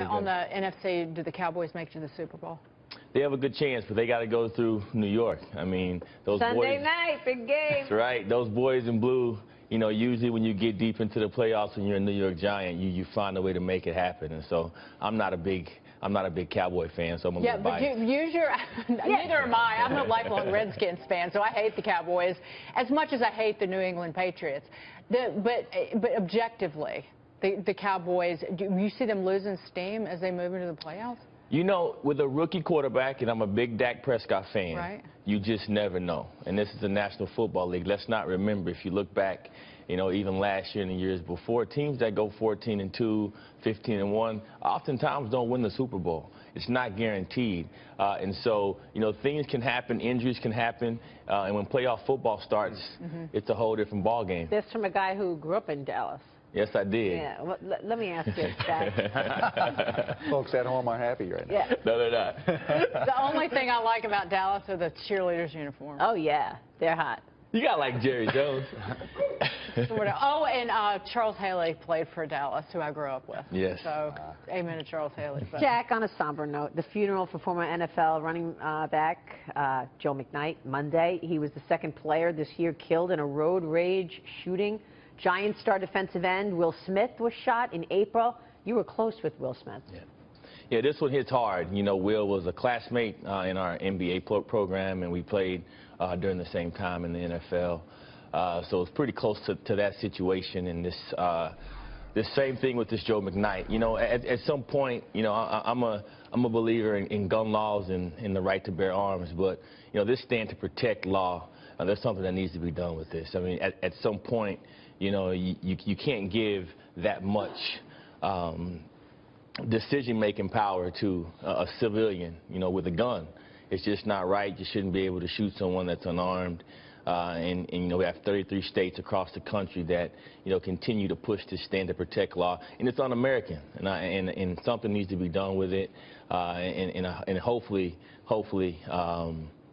On the NFC, do the Cowboys make it to the Super Bowl? They have a good chance, but they got to go through New York. I mean, those Sunday boys. night, big game. That's right. Those boys in blue, you know, usually when you get deep into the playoffs and you're a New York Giant, you find a way to make it happen. And so I'm not a big Cowboy fan, so I'm a little biased. Yeah, but use your neither am I. I'm a lifelong Redskins fan, so I hate the Cowboys as much as I hate the New England Patriots. But objectively, the Cowboys, do you see them losing steam as they move into the playoffs? You know, with a rookie quarterback, and I'm a big Dak Prescott fan, right, you just never know. And this is the National Football League. Let's not remember, if you look back, you know, even last year and the years before, teams that go 14-2, 15-1, oftentimes don't win the Super Bowl. It's not guaranteed. And so, you know, things can happen, injuries can happen, and when playoff football starts, it's a whole different ball game. This from a guy who grew up in Dallas. Yes, I did. Yeah, well, let me ask you that. Folks at home are happy right now. Yeah. No, they're not. The only thing I like about Dallas are the cheerleaders' uniforms. Oh, yeah, they're hot. You got like Jerry Jones. Oh, and Charles Haley played for Dallas, who I grew up with. Yes. So, amen to Charles Haley. But. Jack, on a somber note, the funeral for former NFL running back Joe McKnight Monday. He was the second player this year killed in a road rage shooting. Giants star defensive end Will Smith was shot in April. You were close with Will Smith. Yeah, this one hits hard. You know, Will was a classmate in our NBA program, and we played during the same time in the NFL. So it's pretty close to that situation. And this same thing with this Joe McKnight. You know, at some point, you know, I'm a believer in gun laws and the right to bear arms. But, you know, this stand to protect law, there's something that needs to be done with this. I mean, at some point, you know, you can't give that much decision-making power to a civilian, you know, with a gun. It's just not right. You shouldn't be able to shoot someone that's unarmed. And, you know, we have 33 states across the country that, you know, continue to push this stand to protect law. And it's un-American. And something needs to be done with it. And hopefully,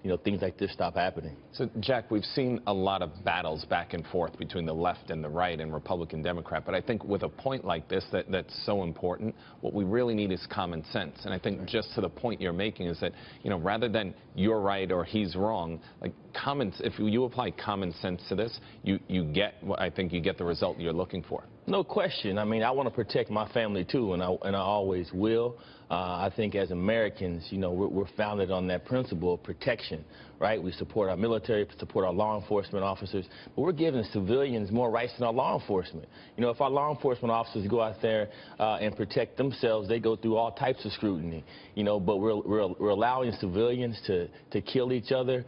you know, things like this stop happening. So, Jack, we've seen a lot of battles back and forth between the left and the right and Republican, Democrat. But I think with a point like this that's so important, what we really need is common sense. And I think just to the point you're making is that, you know, rather than you're right or he's wrong, like if you apply common sense to this, I think you get the result you're looking for. No question. I mean, I want to protect my family, too, and I always will. I think as Americans, you know, we're founded on that principle of protection, right? We support our military, support our law enforcement officers, but we're giving civilians more rights than our law enforcement. You know, if our law enforcement officers go out there and protect themselves, they go through all types of scrutiny, you know, but we're allowing civilians to kill each other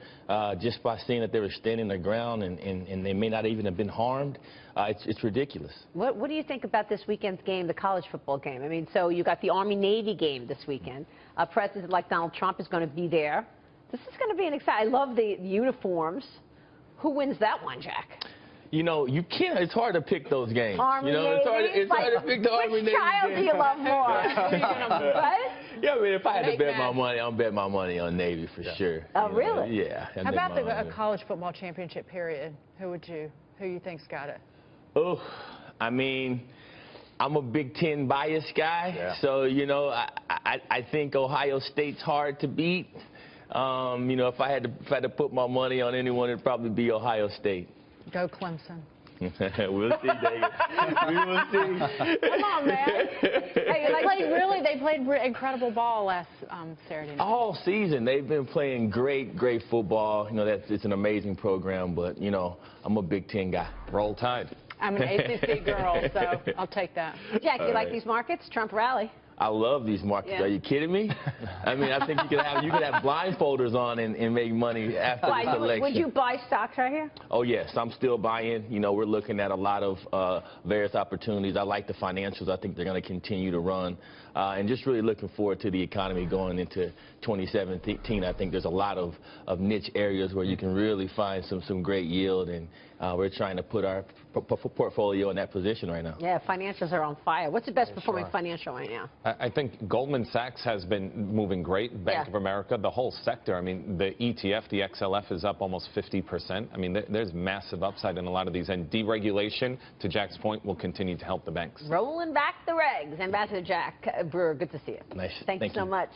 just by saying that they were standing their ground and they may not even have been harmed. It's ridiculous. What do you think about this weekend's game, the college football game? I mean, so you got the Army-Navy game this weekend. A president like Donald Trump is going to be there. This is going to be an exciting. I love the uniforms. Who wins that one, Jack? You know, you can't. It's hard to pick those games. Army, you know, it's hard to pick the Army, Navy. Which child do you love more? Right? Yeah, I mean, if I had to bet my money, I'll bet my money on Navy for sure. Oh, really? Know? Yeah. How about the college football championship period? Who you think's got it? Oh, I mean, I'm a Big Ten bias guy, so, you know, I think Ohio State's hard to beat. You know, if I had to put my money on anyone, it'd probably be Ohio State. Go Clemson. We'll see, David. We will see. Come on, man. Hey, they played incredible ball last Saturday night. All season, they've been playing great football. You know, it's an amazing program, but, you know, I'm a Big Ten guy. Roll Tide. I'm an ACC girl, so I'll take that. Jack, you like these markets? Trump rally. I love these markets. Yeah. Are you kidding me? I mean, I think you could have blindfolders on and make money after this election. Would you buy stocks right here? Oh, yes. I'm still buying. You know, we're looking at a lot of various opportunities. I like the financials. I think they're going to continue to run. And just really looking forward to the economy going into 2017. I think there's a lot of niche areas where you can really find some great yield. And we're trying to put our portfolio in that position right now. Yeah, financials are on fire. What's the best performing financial right now? I think Goldman Sachs has been moving great. Bank of America, the whole sector. I mean, the ETF, the XLF is up almost 50%. I mean, there's massive upside in a lot of these. And deregulation, to Jack's point, will continue to help the banks. Rolling back the regs. Ambassador Jack Brewer, good to see you. Nice. Thank you so much.